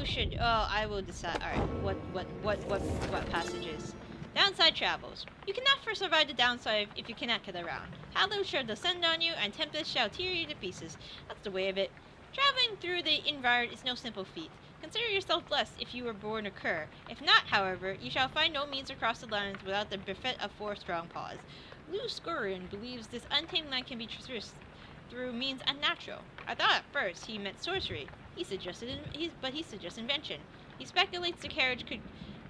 Who should? Oh, I will decide. All right. What passages? Downside travels. You cannot first survive the downside if you cannot get around. Halo shall descend on you, and Tempest shall tear you to pieces. That's the way of it. Traveling through the environment is no simple feat. Consider yourself blessed if you were born a cur. If not, however, you shall find no means across the lands without the buffet of four strong paws. Lou Scurrian believes this untamed land can be traversed through means unnatural. I thought at first he meant sorcery. He suggests invention. He speculates the carriage could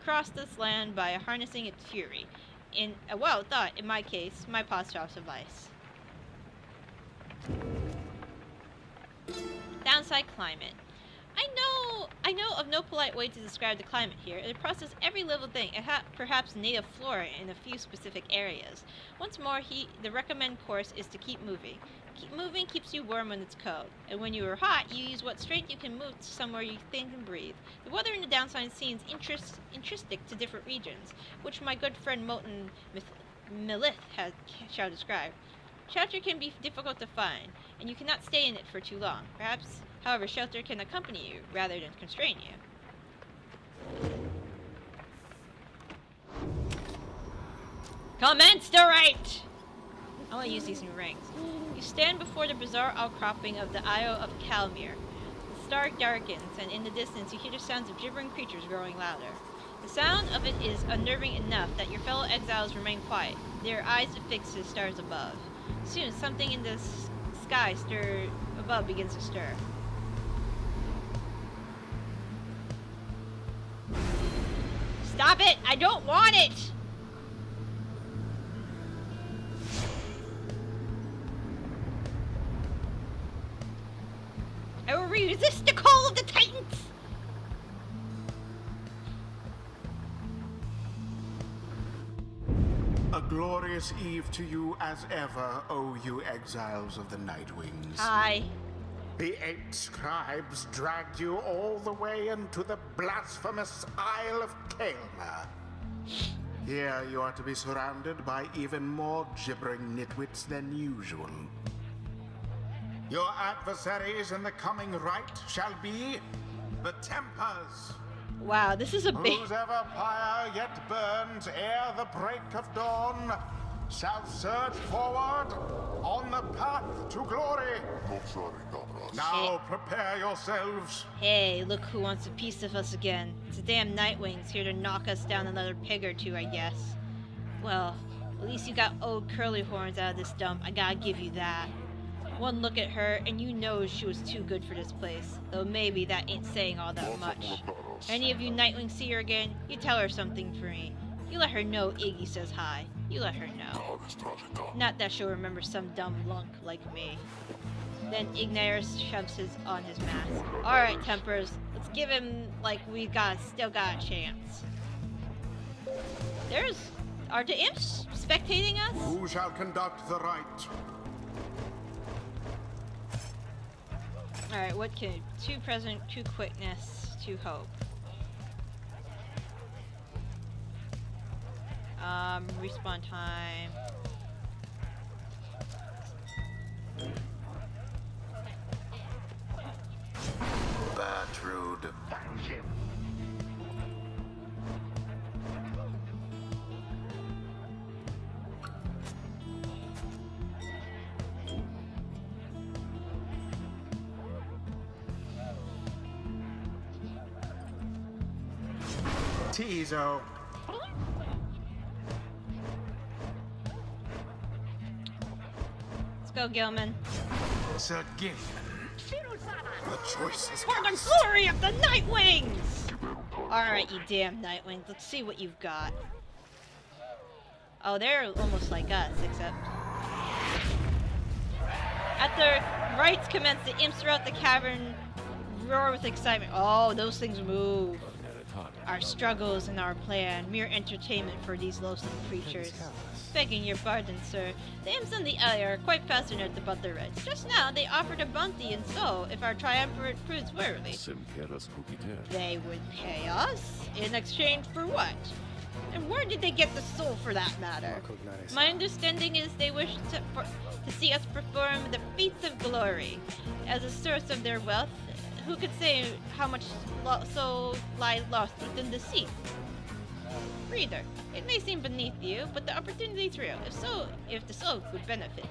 cross this land by harnessing its fury. In a well thought, in my case, my paws shall suffice. Downside climate. I know of no polite way to describe the climate here. It processes every little thing, perhaps native flora in a few specific areas. Once more, the recommended course is to keep moving. Keep moving keeps you warm when it's cold, and when you are hot, you use what strength you can move to somewhere you think and breathe. The weather in the downside seems intrinsic to different regions, which my good friend Moten Milith shall describe. Shelter can be difficult to find, and you cannot stay in it for too long. Perhaps, however, shelter can accompany you rather than constrain you. Commence the rite! I want to use these new rings. You stand before the bizarre outcropping of the Isle of Calmir. The star darkens, and in the distance you hear the sounds of gibbering creatures growing louder. The sound of it is unnerving enough that your fellow exiles remain quiet, their eyes affixed to the stars above. Soon, something in the sky above begins to stir. Stop it! I don't want it! I will resist the call of the Titans! A glorious eve to you as ever, O you exiles of the Nightwings. Hi. The 8 scribes dragged you all the way into the blasphemous Isle of Calma. Here you are to be surrounded by even more gibbering nitwits than usual. Your adversaries in the coming rite shall be the Tempers. Wow, this is a big... Whose ever pyre yet burns ere the break of dawn shall surge forward on the path to glory. Now prepare yourselves. Hey, look who wants a piece of us again. It's the damn Nightwings here to knock us down another peg or two, I guess. Well, at least you got old curly horns out of this dump, I gotta give you that. One look at her, and you know she was too good for this place. Though maybe that ain't saying all that much. Any of you Nightwings see her again, you tell her something for me. You let her know Iggy says hi. You let her know. Not that she'll remember some dumb lunk like me. Then Ignaeus shoves on his mask. Alright, Tempers, let's give him like we still got a chance. Are the imps spectating us? Who shall conduct the rite? Alright, what can 2 present, 2 quickness, 2 hope. Respawn time. Batrude. Tizo. Let's go, Gilman. Sir Gilman. The choice is For the cast. glory of the Nightwings! Alright, you damn Nightwings, let's see what you've got. Oh, they're almost like us, except... At the rites commence, the imps throughout the cavern roar with excitement. Oh, those things move. Our struggles and our plan, mere entertainment for these loathsome creatures. Begging your pardon, sir, the imps in the alley are quite passionate about their rights. Just now, they offered a bounty in soul if our triumvirate proves worthy. They would pay us? In exchange for what? And where did they get the soul for that matter? My understanding is they wish to see us perform the feats of glory. As a source of their wealth, who could say how much soul lies lost within the sea? Reader, it may seem beneath you, but the opportunity is real. If the soul would benefit.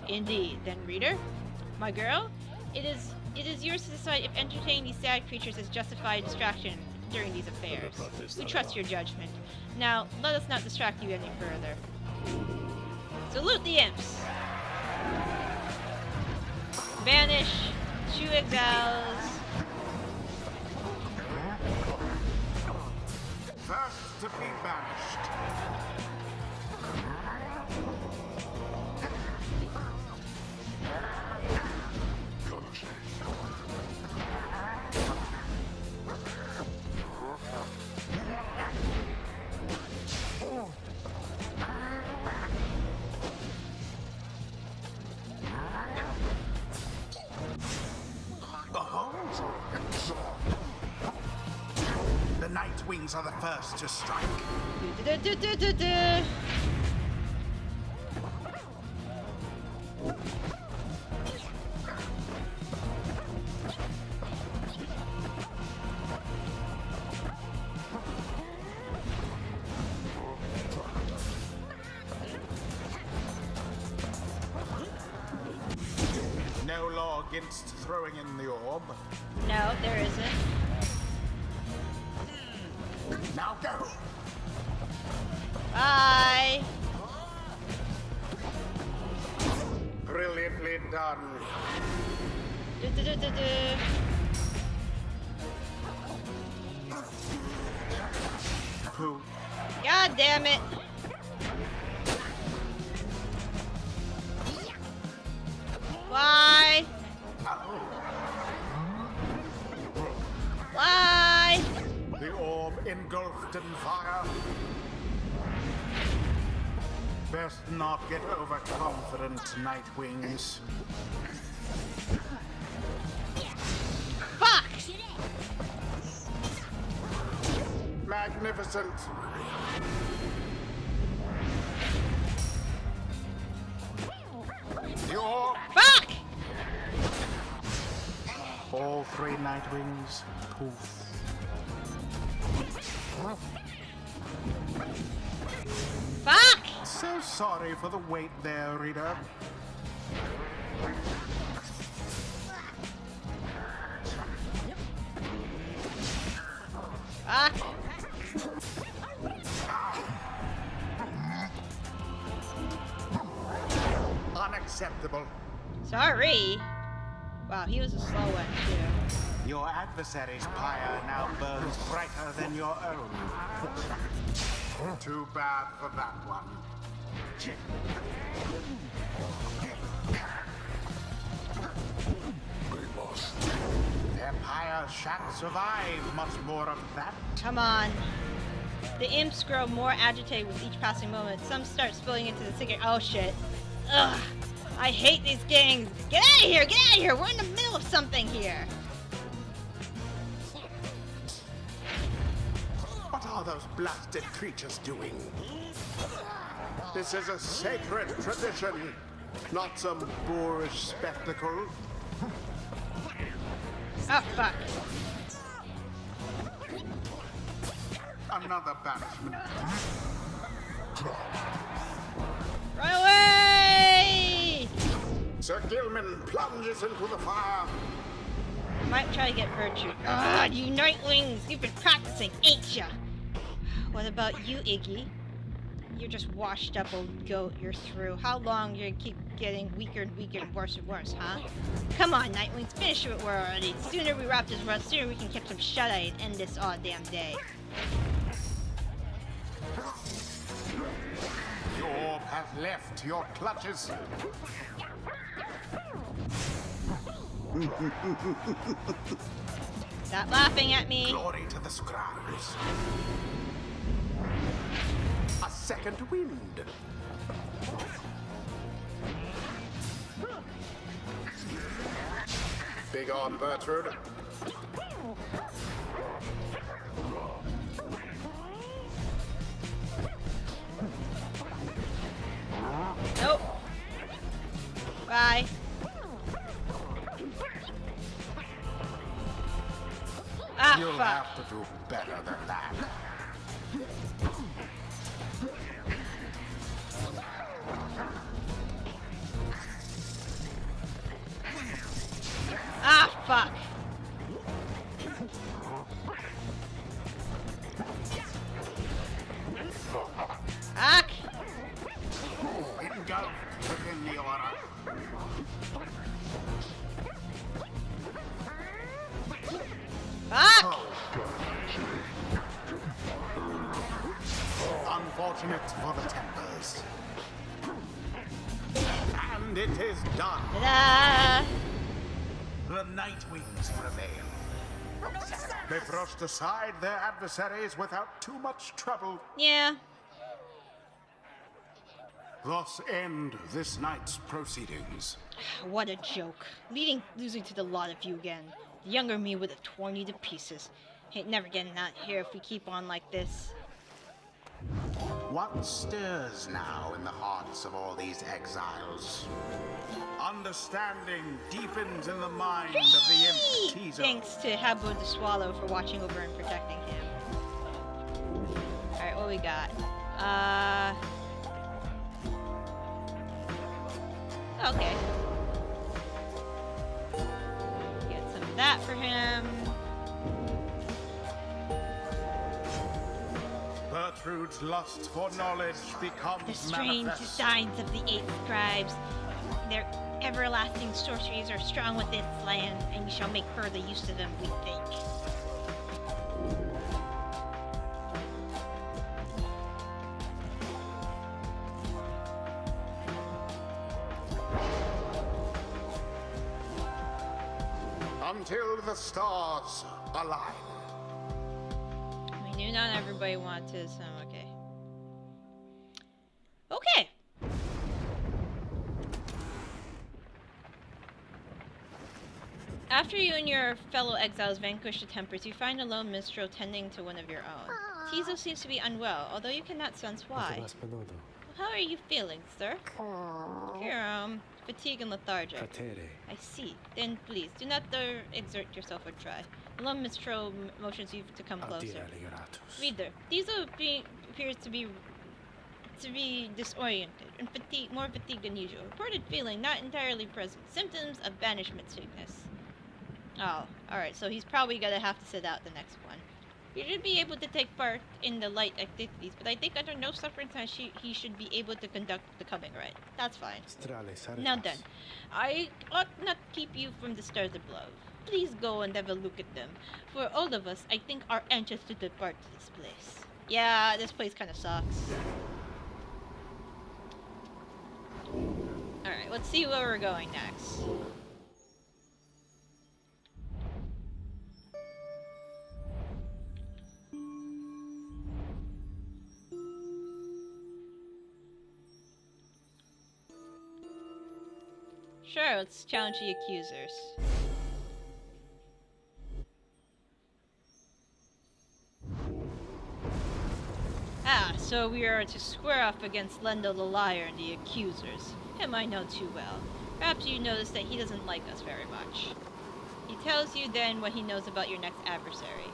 Indeed, then reader, my girl, it is yours to decide if entertaining these sad creatures is justified distraction during these affairs. We trust your judgment. Now, let us not distract you any further. Salute the imps! Banish 2 exiles. First to be banished. The Nightwings are the first to strike. No law against throwing in the orb. No, there isn't. Now go! Bye! Brilliantly done. Who? God damn it! Why? Why? The orb engulfed in fire. Best not get overconfident, Nightwings. Fuck! Magnificent. The orb. Fuck! All 3 Nightwings. Poof. Fuck! So sorry for the wait there, reader. Fuck! Unacceptable. Sorry. Wow, he was a slow one too. Your adversary's pyre now burns brighter than your own. Too bad for that one. Their pyre shan't survive much more of that. Come on. The imps grow more agitated with each passing moment. Some start spilling into the cigarette. Oh shit. Ugh. I hate these gangs. Get out of here! Get out of here! We're in the middle of something here. What are those blasted creatures doing? This is a sacred tradition, not some boorish spectacle. Oh fuck. Another banishment. Run away! Sir Gilman plunges into the fire. Might try to get virtue. God, you Nightwings! You've been practicing, ain't ya? What about you, Iggy? You're just washed up old goat, you're through. How long you gonna keep getting weaker and weaker and worse, huh? Come on, Nightwings, finish what we're already. The sooner we wrap this run, sooner we can catch some shut-eye and end this odd damn day. The orb has left your clutches. Stop laughing at me. Glory to the scribes. A second wind. Big on, Bertrude. Nope. Bye. You'll fuck. have to do better than that. Ah, fuck. Fuck. Engulfed within the aura. Fuck. Unfortunate for the Tempers. And it is done. Ta-da. The Nightwings prevail. They brushed aside their adversaries without too much trouble. Yeah. Thus end this night's proceedings. What a joke. Losing to the lot of you again. The younger me would have torn you to pieces. Ain't never getting out here if we keep on like this. What stirs now in the hearts of all these exiles? Understanding deepens in the mind of the imp teaser. Thanks to Habbo the Swallow for watching over and protecting him. Alright, what we got? Okay. Get some of that for him. Gertrude's lust for knowledge becomes The strange manifest. designs of the 8 scribes. Their everlasting sorceries are strong within this land, and we shall make further use of them, we think. Until the stars align. We knew not everybody wanted some, okay. Okay! After you and your fellow exiles vanquish the Tempers, you find a lone minstrel tending to one of your own. Tizo seems to be unwell, although you cannot sense why. How are you feeling, sir? Here, fatigue and lethargic. I see. Then please, do not exert yourself or try. The lone minstrel motions you to come closer. Reader, Tizo appears to be disoriented and more fatigued than usual. Reported feeling not entirely present. Symptoms of banishment sickness. Oh, alright, so he's probably gonna have to sit out the next one. You should be able to take part in the light activities, but I think under no circumstance he should be able to conduct the coming rite. That's fine. Now then, I ought not keep you from the stars above. Please go and have a look at them. For all of us, I think are anxious to depart to this place. Yeah, this place kind of sucks. Alright, let's see where we're going next. Sure, let's challenge the accusers. Ah, so we are to square off against Lendo the Liar and the accusers. Him I know too well. Perhaps you notice that he doesn't like us very much. He tells you then what he knows about your next adversary.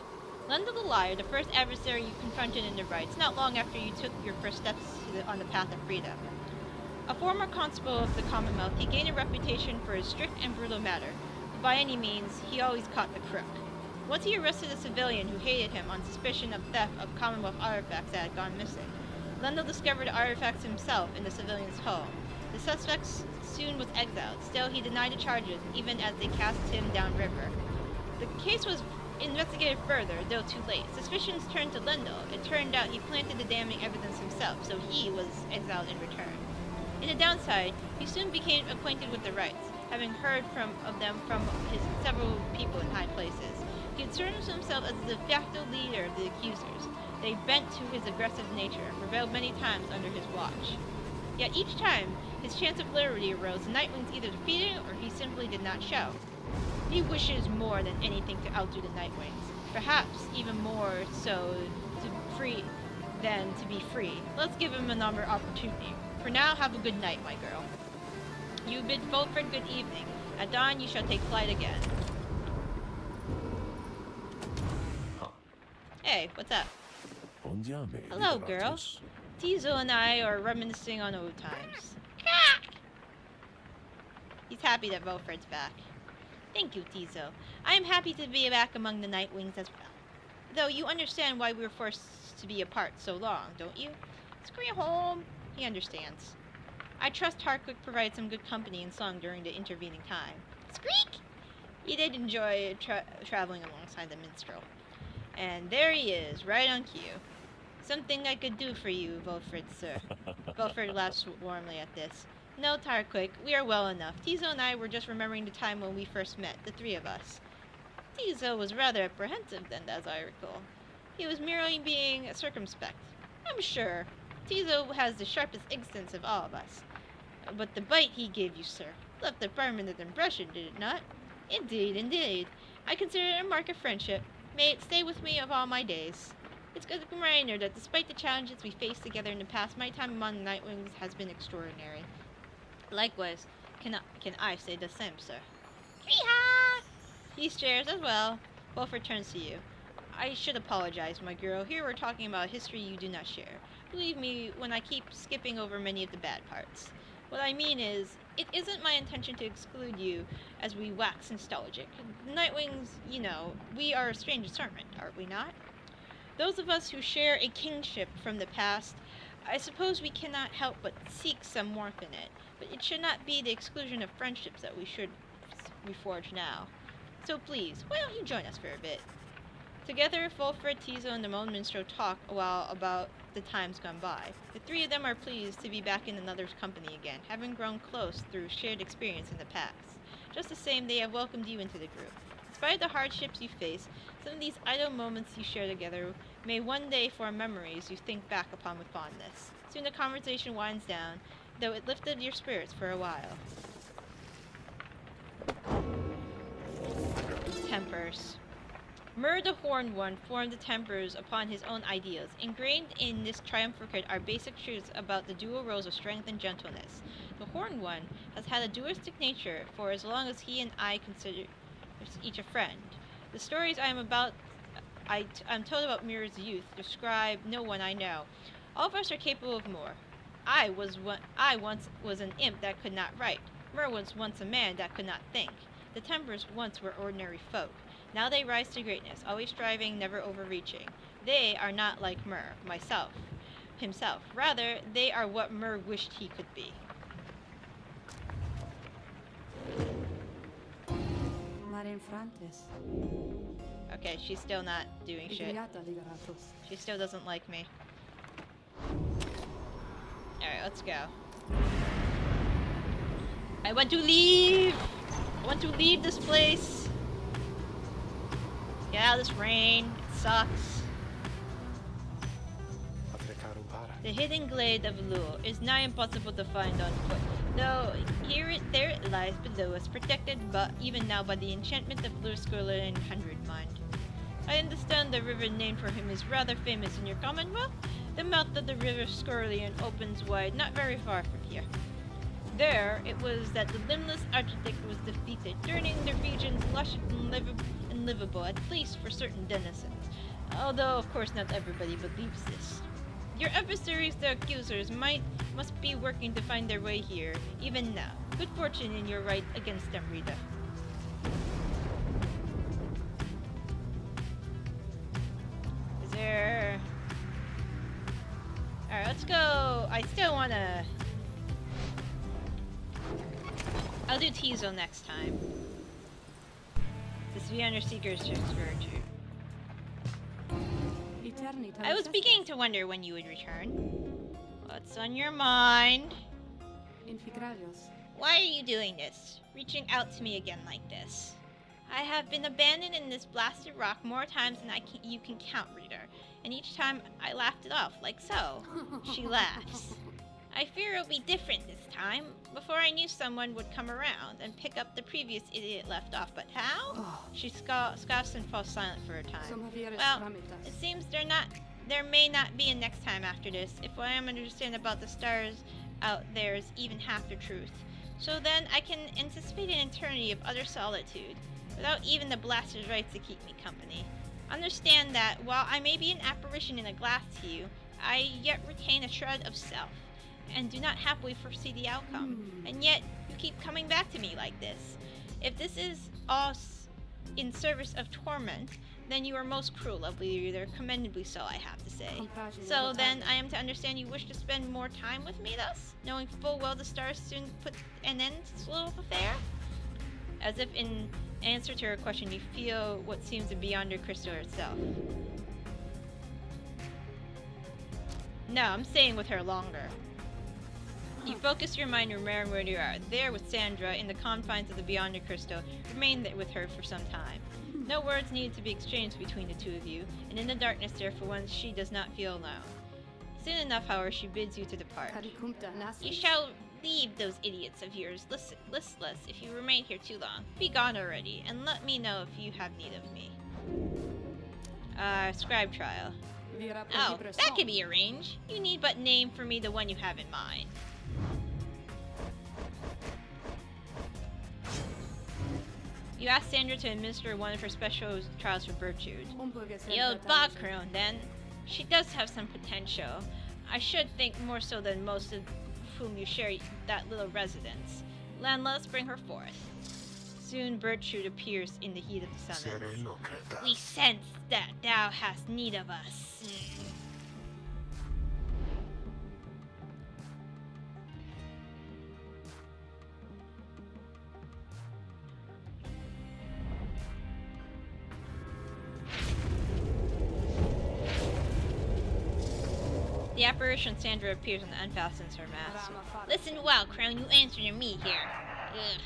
Lendo the Liar, the first adversary you confronted in the rites, not long after you took your first steps on the path of freedom. A former constable of the Commonwealth, he gained a reputation for his strict and brutal manner, but by any means, he always caught the crook. Once he arrested a civilian who hated him on suspicion of theft of Commonwealth artifacts that had gone missing. Lendo discovered the artifacts himself in the civilian's home. The suspect soon was exiled. Still, he denied the charges, even as they cast him downriver. The case was investigated further, though too late. Suspicions turned to Lendo. It turned out he planted the damning evidence himself, so he was exiled in return. In the downside, he soon became acquainted with the rites, having heard of them from his several people in high places. He inserted himself as the de facto leader of the accusers. They bent to his aggressive nature and rebelled many times under his watch. Yet each time, his chance of liberty arose, the Nightwings either defeated him or he simply did not show. He wishes more than anything to outdo the Nightwings, perhaps even more so than to be free. Let's give him another opportunity. For now, have a good night, my girl. You bid Fulford good evening. At dawn, you shall take flight again. Hey, what's up? Hello, girl. Tizo and I are reminiscing on old times. He's happy that Wilfred's back. Thank you, Tizo. I am happy to be back among the Nightwings as well. Though you understand why we were forced to be apart so long, don't you? Scream home. He understands. I trust Harkwick provides some good company and song during the intervening time. Squeak! He did enjoy traveling alongside the minstrel. And there he is, right on cue. Something I could do for you, Wilfred, sir. Wilfred laughs warmly at this. No, Tarquick, we are well enough. Tizo and I were just remembering the time when we first met, the three of us. Tizo was rather apprehensive then, as I recall. He was merely being circumspect. I'm sure. Tizo has the sharpest instance of all of us. But the bite he gave you, sir, left a permanent impression, did it not? Indeed, indeed. I consider it a mark of friendship. May it stay with me of all my days. It's a reminder that despite the challenges we faced together in the past, my time among the Nightwings has been extraordinary. Likewise, can I say the same, sir? Hee-haw! He stares as well. Wilfred turns to you. I should apologize, my girl. Here we're talking about history you do not share. Believe me when I keep skipping over many of the bad parts. What I mean is, it isn't my intention to exclude you as we wax nostalgic. Nightwings, you know, we are a strange discernment, aren't we not? Those of us who share a kingship from the past, I suppose we cannot help but seek some warmth in it, but it should not be the exclusion of friendships that we should reforge now. So please, why don't you join us for a bit? Together, Wilfred, Tizo, and the Moan Minstrel talk a while about the times gone by. The three of them are pleased to be back in another's company again, having grown close through shared experience in the past. Just the same, they have welcomed you into the group. Despite the hardships you face, some of these idle moments you share together may one day form memories you think back upon with fondness. Soon the conversation winds down, though it lifted your spirits for a while. Tempers. Mur the Horned One formed the Tempers upon his own ideas. Ingrained in this triumvirate are basic truths about the dual roles of strength and gentleness. The Horned One has had a dualistic nature for as long as he and I consider each a friend. The stories I'm told about Mur's youth describe no one I know. All of us are capable of more. I once was an imp that could not write. Mur was once a man that could not think. The Tempers once were ordinary folk. Now they rise to greatness, always striving, never overreaching. They are not like Mur, himself. Rather, they are what Mur wished he could be. Okay, she's still not doing shit. She still doesn't like me. Alright, let's go. I want to leave! I want to leave this place! Get out of this rain. It sucks. The hidden glade of Lure is nigh impossible to find on foot, though there it lies below us, protected even now by the enchantment of Lure Skurler and Hundred Mind. I understand the river named for him is rather famous in your commonwealth. The mouth of the river Skurlian opens wide, not very far from here. There, it was that the limbless architect was defeated, turning the regions lush and unlivable, at least for certain denizens. Although, of course, not everybody believes this. Your adversaries, the accusers, must be working to find their way here, even now. Good fortune in your right against them, Rita. Is there... Alright, let's go. I still wanna... I'll do Tizo next time. This Vienna Seeker's just virtue. I was beginning to wonder when you would return. What's on your mind? Why are you doing this? Reaching out to me again like this? I have been abandoned in this blasted rock more times than you can count, Rita. And each time I laughed it off, like so. She laughs. I fear it'll be different this time. Before I knew someone would come around and pick up the previous idiot left off, but how? She scoffs and falls silent for a time. Well, it seems there may not be a next time after this, if what I understand about the stars out there is even half the truth. So then I can anticipate an eternity of utter solitude, without even the blaster's rights to keep me company. Understand that while I may be an apparition in a glass to you, I yet retain a shred of self, and do not happily foresee the outcome. And yet, you keep coming back to me like this. If this is all in service of torment, then you are most cruel, lovely reader, commendably so, I have to say. So then, I am to understand you wish to spend more time with me thus, knowing full well the stars soon put an end to this little affair? As if in answer to her question, you feel what seems to be beyond your crystal itself. No, I'm staying with her longer. You focus your mind remembering where you are. There with Sandra, in the confines of the Beyond Your Crystal, remain there with her for some time. No words needed to be exchanged between the two of you, and in the darkness there for once she does not feel alone. Soon enough, however, she bids you to depart. You shall leave those idiots of yours listless if you remain here too long. Be gone already, and let me know if you have need of me. Scribe trial. Oh, that can be arranged. You need but name for me the one you have in mind. You ask Sandra to administer one of her special trials for Bertrude. The old bog crone, then. She does have some potential. I should think more so than most of whom you share that little residence. Let us bring her forth. Soon Bertrude appears in the heat of the summons. We sense that thou hast need of us. The apparition Sandra appears and unfastens her mask. Listen well, Crone, you answer to me here. Ugh.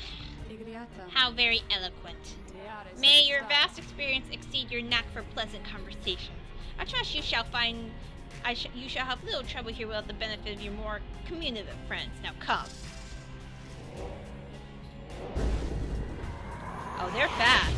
How very eloquent. May your vast experience exceed your knack for pleasant conversations. I trust you shall find... you shall have little trouble here without the benefit of your more communicative friends. Now come. Oh, they're fast.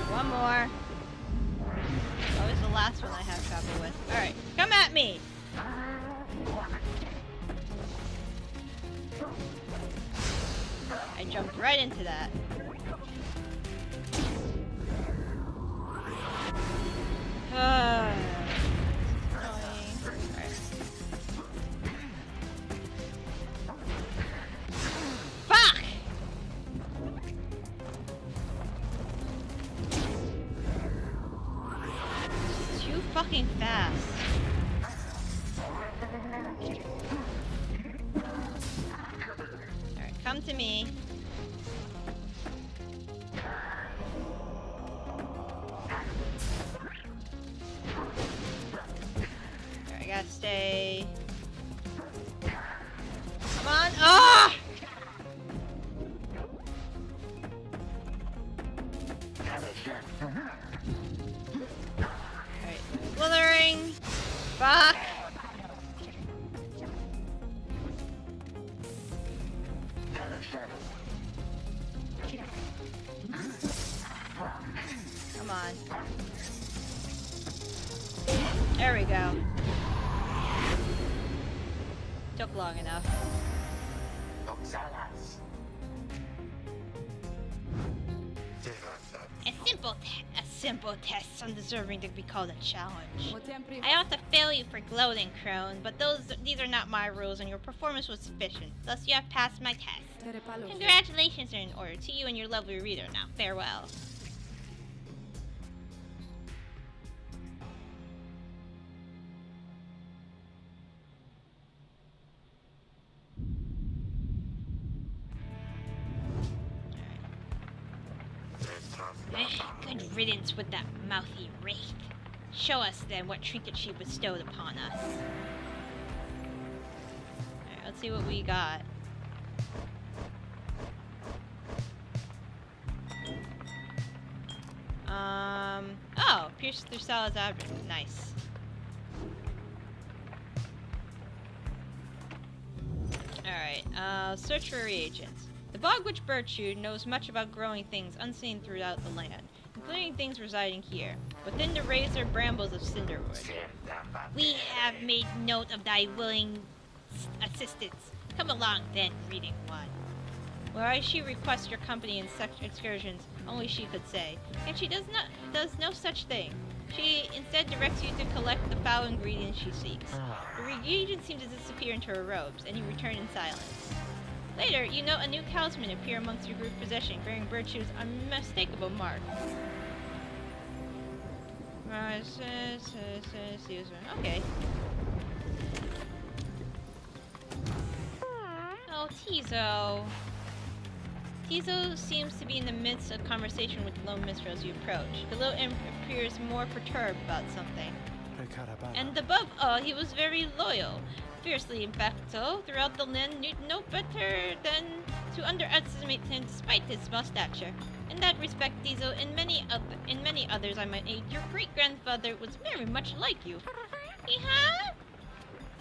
One more. Always the last one I have trouble with. Alright, come at me! I jumped right into that. Fuck! Too fucking fast. Alright, come to me. Alright, I gotta stay. Come on! Ah! Alright, slithering. Fuck! Come on. There we go. Took long enough. A simple test undeserving to be called a challenge. I ought to fail you for gloating, Crone, but these are not my rules and your performance was sufficient. Thus you have passed my test. Congratulations are in order to you and your lovely reader. Now, farewell. Good riddance with that mouthy wraith. Show us then what trinket she bestowed upon us. Alright, let's see what we got. Pierce through Sal's abdomen. Nice. Alright, search for reagents. The bog witch Birchwood knows much about growing things unseen throughout the land, including things residing here, within the razor brambles of Cinderwood. We have made note of thy willing assistance. Come along then, reading one. Whereas she requests your company in such excursions, only she could say, and she does no such thing. She instead directs you to collect the foul ingredients she seeks. The reagents seem to disappear into her robes, and you return in silence. Later, you note a new talisman appear amongst your group possession, bearing Birchwood's unmistakable mark. Okay. Oh, Tizo. Tizo seems to be in the midst of conversation with the lone minstrel as you approach. The little imp appears more perturbed about something. And above all, he was very loyal. Fiercely impactful throughout the land, knew no better than to underestimate him despite his small stature. In that respect, Tizo, in many others I might add, your great-grandfather was very much like you. Yeehaw?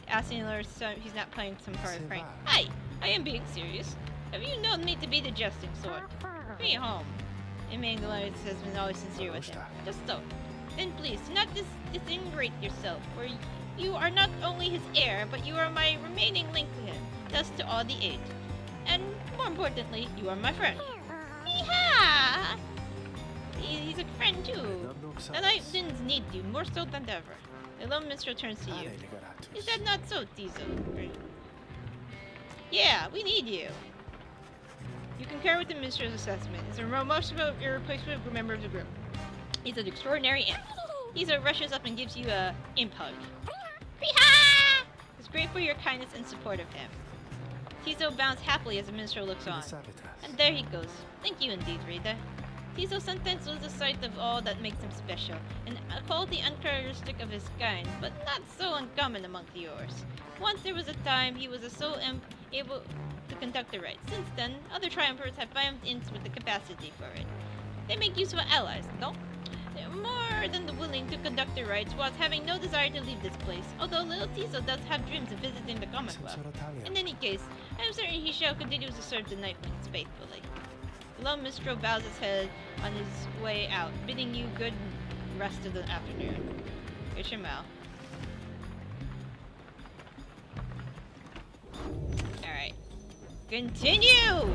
Asking Lord, so he's not playing some part of prank. Hi, I am being serious. Have you known me to be the jesting sort? Bring it home. Emmanuel has been always sincere with him. Just so. Then please, do not disingrate yourself, for you are not only his heir, but you are my remaining link to him, thus to all the eight. And more importantly, you are my friend. Yeehaw! He's a friend too. The Nightwings need you more so than ever. The lone minstrel turns to you. Is that not so, Tizo? Yeah, we need you. You concur with the minstrel's assessment. He's a most irreplaceable member of the group. He's an extraordinary imp. Tizo rushes up and gives you a imp hug. Yeehaw! He's grateful for your kindness and support of him. Tizo bounds happily as the minstrel looks on. And there he goes. Thank you indeed, Rita. Tizo sometimes loses sight of all that makes him special, and a quality uncharacteristic of his kind, but not so uncommon among yours. Once there was a time he was a sole imp able to conduct the rites. Since then, other triumvirs have found imps with the capacity for it. They make useful allies, no? They're more than willing to conduct the rites whilst having no desire to leave this place, although little Tizo does have dreams of visiting the Commonwealth. In any case, I am certain he shall continue to serve the Nightwings faithfully. The lone minstrel bows his head on his way out, bidding you good rest of the afternoon. Here's your mouth. Alright. Continue!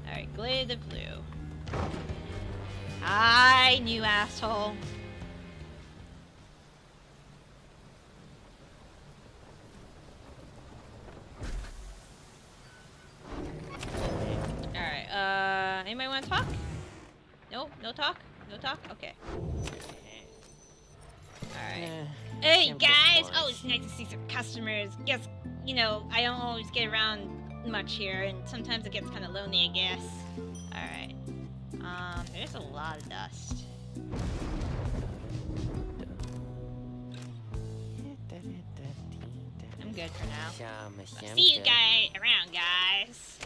Alright, Glade of Blue. I knew, asshole. Alright, anybody want to talk? No? No talk? No talk? Okay. Alright. Hey guys! Oh, it's nice to see some customers. Guess, you know, I don't always get around much here, and sometimes it gets kind of lonely, I guess. Alright. There's a lot of dust. I'm good for now. See you guys around, guys.